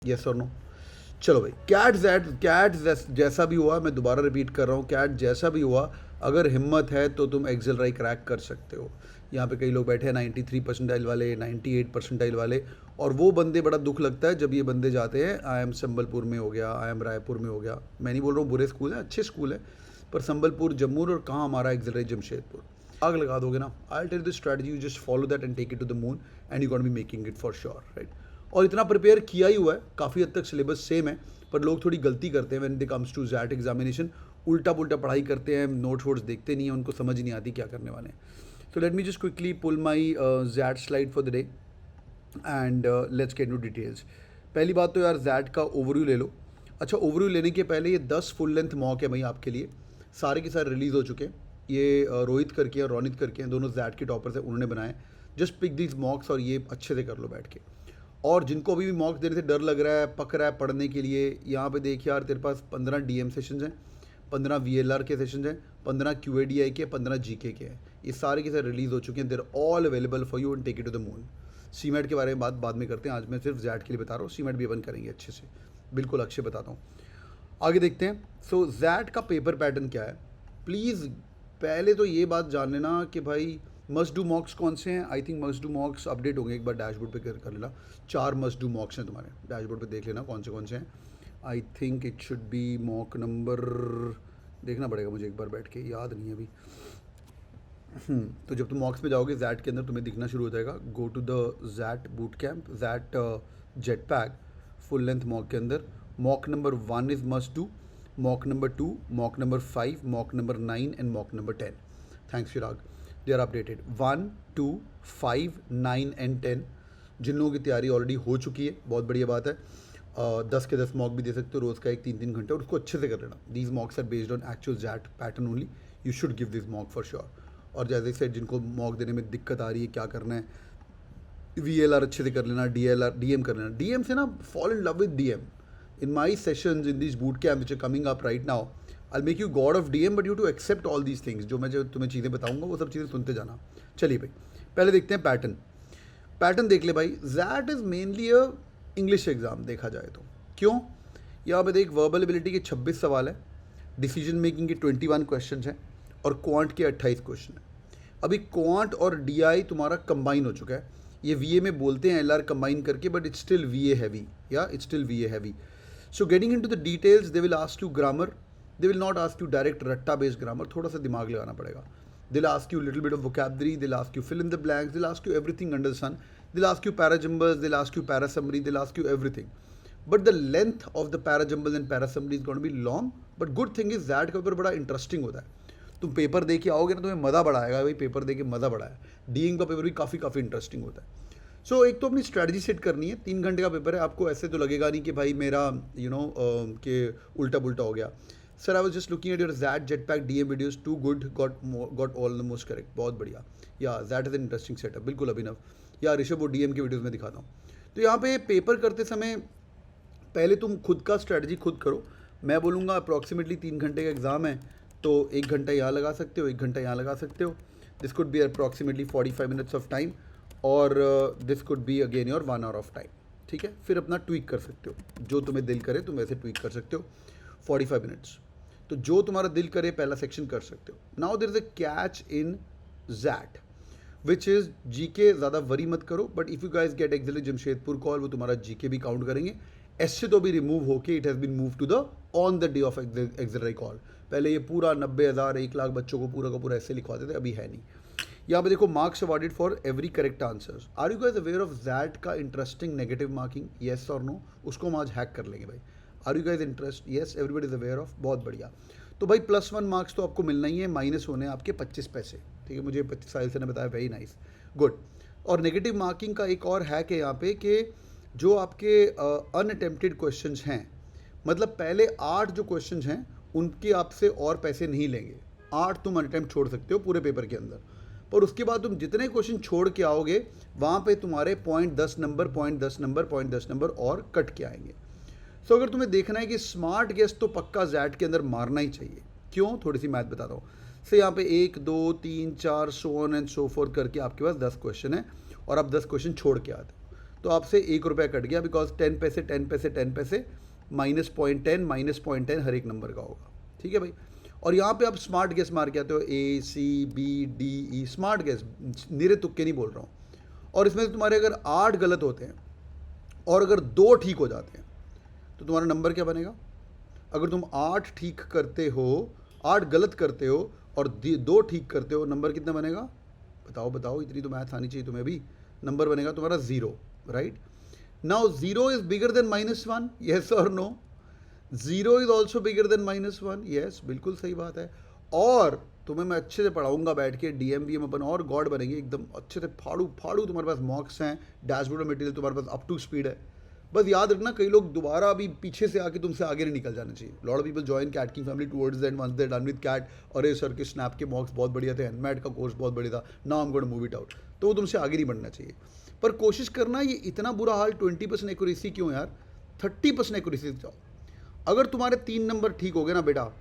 Yes और no? चलो भाई, कैट जैसा भी हुआ, मैं दोबारा रिपीट कर रहा हूँ, कैट जैसा भी हुआ, अगर हिम्मत है तो तुम एक्सेल राई क्रैक कर सकते हो। यहाँ पे कई लोग बैठे हैं 93 परसेंटाइल वाले, 98 परसेंटाइल वाले, और वो बंदे बड़ा दुख लगता है जब ये बंदे जाते हैं आई एम संबलपुर में हो गया, आई एम रायपुर में हो गया। मैं नहीं बोल रहा हूँ बुरे स्कूल हैं, अच्छे स्कूल है, पर संबलपुर जम्मू और कहाँ हमारा एक्सेल राई जमशेदपुर। आग लगा दोगे ना, I tell the strategy, you just follow that and take it to the moon and you got be making it for sure, right. और इतना प्रिपेयर किया ही हुआ है, काफ़ी हद तक सिलेबस सेम है, पर लोग थोड़ी गलती करते हैं when it comes to XAT examination. उल्टा पुल्टा पढ़ाई करते हैं, नोट्स वोट्स देखते नहीं हैं, उनको समझ नहीं आती क्या करने वाले हैं। So let me just quickly pull my XAT slide for the day and let's get to details. पहली बात तो यार ज़ैट का ओवरव्यू ले लो। अच्छा, ओवरव्यू लेने के पहले ये 10 फुल लेंथ मॉक है भाई आपके लिए, सारे के सारे रिलीज़ हो चुके हैं। ये रोहित करके हैं, रोनित करके हैं, दोनों ज़ैट के टॉपर्स हैं, उन्होंने बनाए। जस्ट पिक दीज मॉक्स और ये अच्छे से कर लो बैठ के। और जिनको अभी भी मॉक्स देने से डर लग रहा है, पक रहा है पढ़ने के लिए, यहाँ पे देख यार, तेरे पास 15 डीएम सेशंस हैं, 15 वीएलआर के सेशंस हैं, 15 क्यूएडीआई के, 15 जीके के हैं। ये सारे के सारे रिलीज़ हो चुके हैं, they're all available for you and take it to the moon. CMAT के बारे में बात बाद में करते हैं, आज मैं सिर्फ जैट के लिए बता रहा हूँ, सीमेट भी अपन करेंगे अच्छे से, बिल्कुल अक्षय बताता हूँ। आगे देखते हैं। सो जैट का पेपर पैटर्न क्या है, प्लीज़ पहले तो ये बात जान लेना कि भाई मस्ट डू मॉक्स कौन से हैं। I think must do मॉक्स update होंगे, एक बार डैशबोर्ड पे कर लेना। 4 मस्ट डू मॉक्स हैं तुम्हारे, डैशबोर्ड पे देख लेना कौन से हैं। I think it should be mock number, देखना पड़ेगा मुझे एक बार बैठ के, याद नहीं है अभी। तो जब तुम मॉक्स पे जाओगे जैट के अंदर तुम्हें दिखना शुरू हो जाएगा। Go to the XAT boot camp, XAT jet pack full length mock के अंदर mock number 1 is must do, mock number 2, mock number 5, mock number 9 and mock number 10। Thanks Chirag, they are updated 1, 2, 5, 9 and 10। जिन लोगों की तैयारी already हो चुकी है बहुत बढ़िया बात है। 10 के 10 मॉक भी दे सकते हो, रोज़ का एक 3-3 घंटे, और उसको अच्छे से कर लेना। These mocks are based on actual XAT pattern only, you should give this mock for sure. और जैसे सेट जिनको मॉक देने में दिक्कत आ रही है क्या करना है, वीएलआर अच्छे से कर लेना, डीएलआर डीएम कर लेना। डीएम से ना fall in love with DM. In my sessions in this boot camp which are coming up right now, I make you god of DM, but you to accept all these things. जो तुम्हें चीज़ें बताऊंगा वो सब चीज़ें सुनते जाना। चलिए भाई, पहले देखते हैं पैटर्न। पैटर्न देख ले भाई, XAT is mainly a English exam देखा जाए तो। क्यों? यहाँ पे देख, वर्बल एबिलिटी के 26 सवाल है, डिसीजन मेकिंग के 21 क्वेश्चन हैं, और क्वांट के 28 क्वेश्चन हैं। अभी क्वांट और डीआई तुम्हारा कंबाइन हो चुका है। ये वीए में बोलते हैं एलआर कंबाइन करके, but it's still VA heavy, yeah it's still VA heavy. So getting into the details, they will ask you grammar, they will not ask you direct ratta based grammar, थोड़ा सा दिमाग लगाना पड़ेगा। They'll ask you a little bit of vocabulary, they'll ask you fill in the blanks, they'll ask you everything under the sun, they'll ask you parajumbas, they'll ask you para summary, they'll ask you everything. But the length of the parajumbas and para summary is going to be long, but good thing is that का paper बड़ा interesting होता है। तुम paper दे के आओगे ना, तुम्हें मज़ा बड़ा आएगा भाई, पेपर दे के मज़ा बड़ा है। डीइंग का पेपर भी काफ़ी इंटरेस्टिंग होता है। सो एक तो अपनी स्ट्रैटेजी सेट करनी है। 3 घंटे का पेपर है, आपको ऐसे तो लगेगा नहीं कि भाई मेरा कि उल्टा पुल्टा हो गया। Sir I was just looking at your XAT jetpack DM videos, too good, got all the most correct, बहुत बढ़िया। Yeah XAT is an interesting setup, बिल्कुल अभिनव। या ऋषभ, वो डीएम के वीडियोस में दिखाता हूँ। तो यहाँ पे पेपर करते समय पहले तुम खुद का स्ट्रैटेजी खुद करो। मैं बोलूँगा अप्रॉक्सीमेटली 3 घंटे का एग्ज़ाम है, तो 1 घंटा यहाँ लगा सकते हो, 1 घंटा यहाँ लगा सकते हो। This could be approximately 45 minutes of time, और this could be again your 1 hour of time. ठीक है, फिर अपना ट्वीक कर सकते हो, जो तुम्हें दिल करे तुम ऐसे ट्वीक कर सकते हो। 45 मिनट्स, तो जो तुम्हारा दिल करे पहला सेक्शन कर सकते हो। Now there is a catch in XAT which is GK, ज़्यादा वरी मत करो, but if you guys get XL Jamshedpur call, वो तुम्हारा जीके भी काउंट करेंगे। ऐसे तो भी रिमूव होके it has been move to the on the day of excel call. पहले ये पूरा 90,000 1 लाख बच्चों को पूरा का पूरा ऐसे लिखवाते थे, अभी है नहीं। यहाँ पे देखो, marks awarded for every correct answers. Are you guys aware of XAT का interesting negative marking, yes or no? उसको हम आज हैक कर लेंगे भाई। Are you guys interest? Yes, everybody is aware of, बहुत बढ़िया। तो भाई +1 मार्क्स तो आपको मिलना ही है, माइनस होने आपके 25 पैसे। ठीक है, मुझे 25 साल से ने बताया, वेरी नाइस, गुड। और नेगेटिव मार्किंग का एक और हैक है यहाँ पे कि जो आपके अनअटेम्प्टेड क्वेश्चंस हैं, मतलब पहले 8 जो क्वेश्चंस हैं उनके आपसे और पैसे नहीं लेंगे। 8 तुम अनअटेम्प्ट छोड़ सकते हो पूरे पेपर के अंदर, पर उसके बाद तुम जितने क्वेश्चन छोड़ के आओगे वहाँ पे तुम्हारे 0.10 नंबर, 0.10 नंबर, 0.10 नंबर और कट के आएंगे। सो अगर तुम्हें देखना है कि स्मार्ट गेस तो पक्का ज़ैट के अंदर मारना ही चाहिए। क्यों? थोड़ी सी मैथ बताता हूँ। से यहाँ पे 1, 2, 3, 4 so on and so fourth करके आपके पास 10 क्वेश्चन है, और आप 10 क्वेश्चन छोड़ के आते हो, तो आपसे 1 रुपया कट गया, बिकॉज 10 पैसे 10 पैसे 10 पैसे -0.10 हर एक नंबर का होगा। ठीक है भाई। और यहाँ पे आप स्मार्ट गेस मार के आते हो, ACBDE, स्मार्ट गेस, निरे तुक्के नहीं बोल रहा हूँ। और इसमें से तुम्हारे अगर 8 गलत होते हैं और अगर 2 ठीक हो जाते हैं तो तुम्हारा नंबर क्या बनेगा? अगर तुम 8 ठीक करते हो, 8 गलत करते हो और 2 ठीक करते हो, नंबर कितना बनेगा? बताओ बताओ, इतनी तो मैथ आनी चाहिए तुम्हें भी। नंबर बनेगा तुम्हारा 0, right? Now 0 is bigger than -1, yes or no? 0 is also bigger than -1, yes, बिल्कुल सही बात है। और तुम्हें मैं अच्छे से पढ़ाऊंगा बैठ के, DMV में अपन और गॉड बनेंगे एकदम अच्छे से, फाड़ू फाड़ू। तुम्हारे पास मॉक्स हैं, डैशबोर्ड मटेरियल तुम्हारे पास अप टू स्पीड है। बस याद रखना, कई लोग दोबारा अभी पीछे से आके तुमसे आगे नहीं निकल जाना चाहिए। Lot of people join CAT king family towards the end, once they done with CAT, अरे सर के स्नैप के मॉक्स बहुत बढ़िया थे, एनमैट का कोर्स बहुत बढ़िया था, now I am going to move it out. तो वो तुमसे आगे नहीं बढ़ना चाहिए। पर कोशिश करना, ये इतना बुरा हाल 20% एक्यूरेसी क्यों यार? 30% एक्यूरेसी जाओ। अगर तुम्हारे 3 नंबर ठीक हो गए ना बेटा,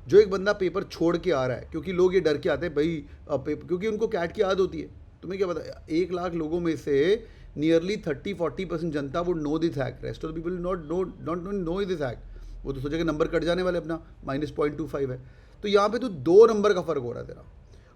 जो एक बंदा पेपर छोड़ के आ रहा है, क्योंकि लोग ये डर के आते हैं भाई क्योंकि उनको कैट की आदत होती है। तुम्हें क्या पता, 1 लाख लोगों में से nearly 30-40% Janata would know this hack, rest of the people don't know this hack. वो तो सोचेगा नंबर कट जाने वाले अपना, -0.25 है। तो यहाँ पे तो 2 नंबर का फ़र्क हो रहा है तेरा।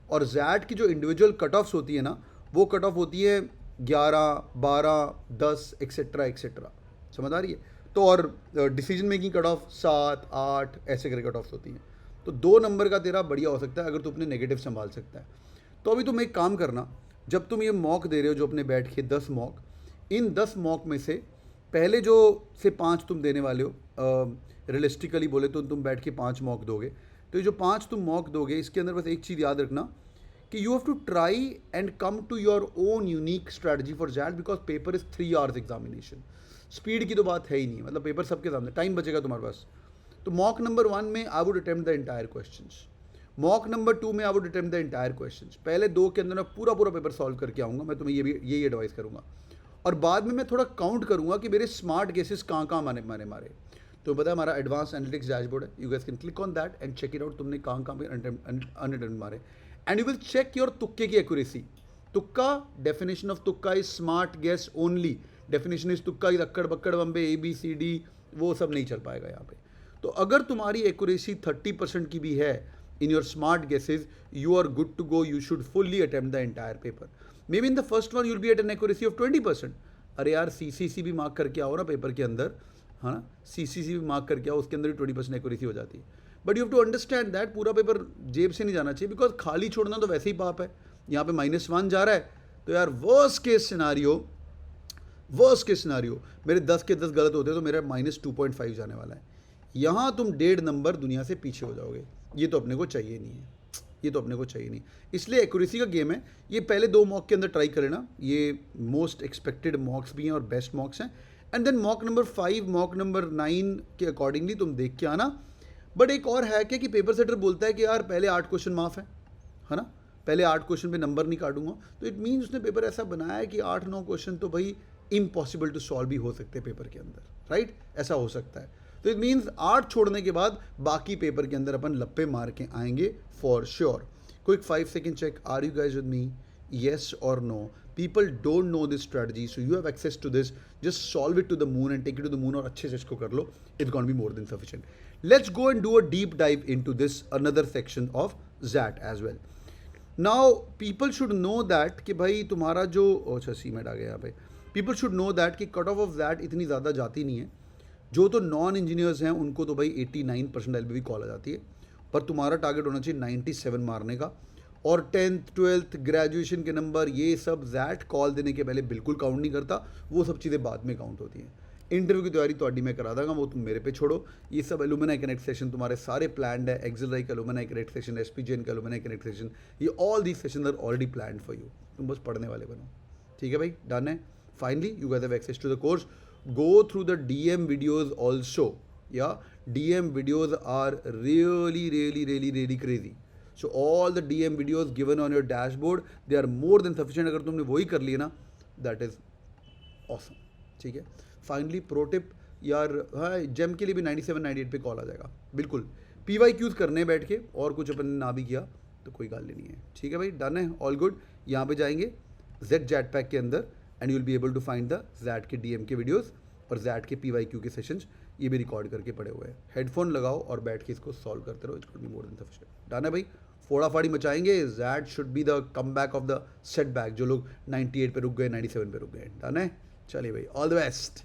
और जैट की जो इंडिविजुअल कट ऑफ्स होती है ना, वो कट ऑफ होती है 11, 12, 10 एक्सेट्रा एक्सेट्रा, समझ आ रही है? तो और डिसीजन मेकिंग कट ऑफ 7, 8 ऐसे करके कट ऑफ्स होती हैं। तो 2 नंबर का तेरा बढ़िया हो सकता है अगर तू अपने नेगेटिव संभाल सकता है। तो अभी तुम एक काम करना, जब तुम ये मॉक दे रहे हो जो अपने बैठ के 10 मॉक, इन 10 मॉक में से पहले जो से 5 तुम देने वाले हो, रियलिस्टिकली बोले तो तुम बैठ के 5 मॉक दोगे। तो ये जो 5 तुम मॉक दोगे, इसके अंदर बस एक चीज़ याद रखना कि you have to try and come to your own unique strategy for XAT, because paper is 3 hours examination. Speed की तो बात है ही नहीं, मतलब पेपर सबके सामने, टाइम बचेगा तुम्हारे पास। तो मॉक नंबर 1 में I would attempt the entire questions, mock number 2 में I would attempt the entire questions. पहले 2 के अंदर मैं पूरा पेपर सॉल्व करके आऊँगा, मैं तुम्हें यही एडवाइस करूँगा। और बाद में मैं थोड़ा काउंट करूँगा कि मेरे स्मार्ट गेसेस कहाँ कहाँ मैंने मारे। तो पता है हमारा एडवांस एनालिटिक्स डैशबोर्ड है, you guys can click on that and check it out, तुमने कहाँ कहाँ पे अनअटेम्प्ट मारे। And you will check your तुक्के की एक्यूरेसी। तुक्का, डेफिनेशन ऑफ तुक्का is smart guess only. Definition is तुक्का इज अक्कड़ बक्कड़ बम्बे ABCD, वो सब नहीं चल पाएगा यहाँ पे। तो अगर तुम्हारी एक्यूरेसी 30% की भी है in your smart guesses, you are good to go, you should fully attempt the entire paper. May be in the first one you'll be at an accuracy of 20%। अरे यार CCC भी मार्क करके आओ ना paper के अंदर, है ना? CCC भी मार्क करके आओ, उसके अंदर भी 20% एक्यूरेसी हो जाती है। But you have to understand that पूरा पेपर जेब से नहीं जाना चाहिए, बिकॉज खाली छोड़ना तो वैसे ही पाप है। यहाँ पे -1 जा रहा है, तो यार वर्स्ट केस सिनारियो मेरे 10 के 10 गलत होते हैं तो मेरा -2.5 जाने वाला है। यहाँ तुम 1.5 नंबर दुनिया से पीछे हो जाओगे। ये तो अपने को चाहिए नहीं है, ये तो अपने को चाहिए नहीं। इसलिए एक्यूरेसी का गेम है। ये पहले 2 मॉक के अंदर ट्राई कर लेना, ये मोस्ट एक्सपेक्टेड मॉक्स भी हैं और बेस्ट मॉक्स हैं। And then mock number 5, mock number 9 के अकॉर्डिंगली तुम देख के आना। बट एक और हैक है कि पेपर सेटर बोलता है कि यार पहले 8 क्वेश्चन माफ है ना, पहले 8 क्वेश्चन पे नंबर नहीं काटूंगा। तो इट मीन्स उसने पेपर ऐसा बनाया है कि 8-9 क्वेश्चन तो भाई इम्पॉसिबल टू सॉल्व भी हो सकते हैं पेपर के अंदर, राइट? ऐसा हो सकता है। तो इट मीन्स 8 छोड़ने के बाद बाकी पेपर के अंदर अपन लप्पे मार के आएंगे for sure. Quick 5 second check, are you guys with me? Yes or no? People don't know this strategy, so you have access to this, just solve it to the moon and take it to the moon, और अच्छे से इसको कर लो, it's gonna be more than sufficient. Let's go and do a deep dive into this another section of XAT as well. Now people should know that कि भाई तुम्हारा जो, अच्छा सीमेंट आ गया यहाँ पे, पीपल शुड नो दैट कि cut off that इतनी ज़्यादा जाती नहीं है। जो तो नॉन इंजीनियर्स हैं उनको तो भाई 89% LBB कॉल आ जाती है, पर तुम्हारा टारगेट होना चाहिए 97 मारने का। और 10th 12th ग्रेजुएशन के नंबर, ये सब ज़ैट कॉल देने के पहले बिल्कुल काउंट नहीं करता, वो सब चीज़ें बाद में काउंट होती हैं। इंटरव्यू की तैयारी तो मैं करा दूंगा, वो तुम मेरे पे छोड़ो। ये सब एलुमनाई कनेक्ट सेशन तुम्हारे सारे प्लान्ड है, एक्सेलराई का एलुमनाई कनेक्ट सेशन, SPJN का एलुमनाई कनेक्ट सेशन, ये all these session are already planned for you. तुम बस पढ़ने वाले बनो, ठीक है भाई? डन है। Finally you guys have access to the course. Go through the DM videos also. Yeah, DM videos are really crazy. So all the DM videos given on your dashboard, they are more than sufficient. अगर तुमने वही कर लिया ना, that is awesome. ठीक है। Finally pro tip यार, हाँ जेम के लिए भी 97-98 पे कॉल आ जाएगा बिल्कुल। PYQs करने बैठ के, और कुछ अपन ने ना भी किया तो कोई गाल नहीं है, ठीक है भाई? डन है, ऑल गुड। यहाँ पे जाएंगे Z Jetpack के अंदर and you will be able to find the XAT के डीएम के वीडियोस और जैट के PYQ के सेशंस, ये भी रिकॉर्ड करके पड़े हुए हैं। हेडफोन लगाओ और बैठ के इसको सॉल्व करते रहो, it could be more than sufficient. Done है भाई, फोड़ा फाड़ी मचाएंगे। That should be the comeback of the setback, जो लोग 98 पे रुक गए, 97 पे रुक गए। डन है, चलिए भाई, all the best.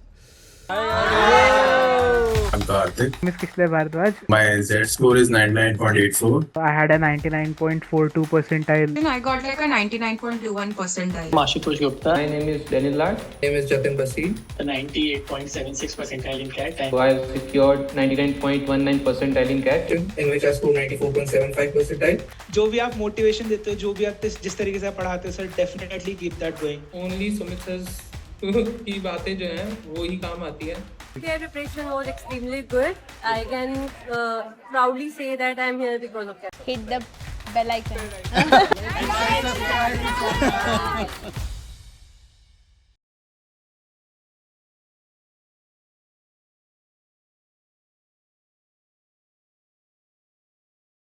I'm Karthik. Miss Kishle Bharadwaj. My Z score is 99.84. I had a 99.42 percentile. And I got like a 99.21 percentile. Ashutosh Gupta. My name is Daniel Lad. My name is Jatin Basi. The 98.76 percentile in CAT. So I secured 99.19 percentile in CAT, in which I scored 94.75 percentile. जो भी आप motivation देते हो, जो भी आप जिस तरीके से पढ़ाते हो sir, definitely keep that going. Only Sumit sir की बातें जो हैं वो ही काम आती है। Their preparation was extremely good. I can proudly say that I am here because of that. Hit the bell icon.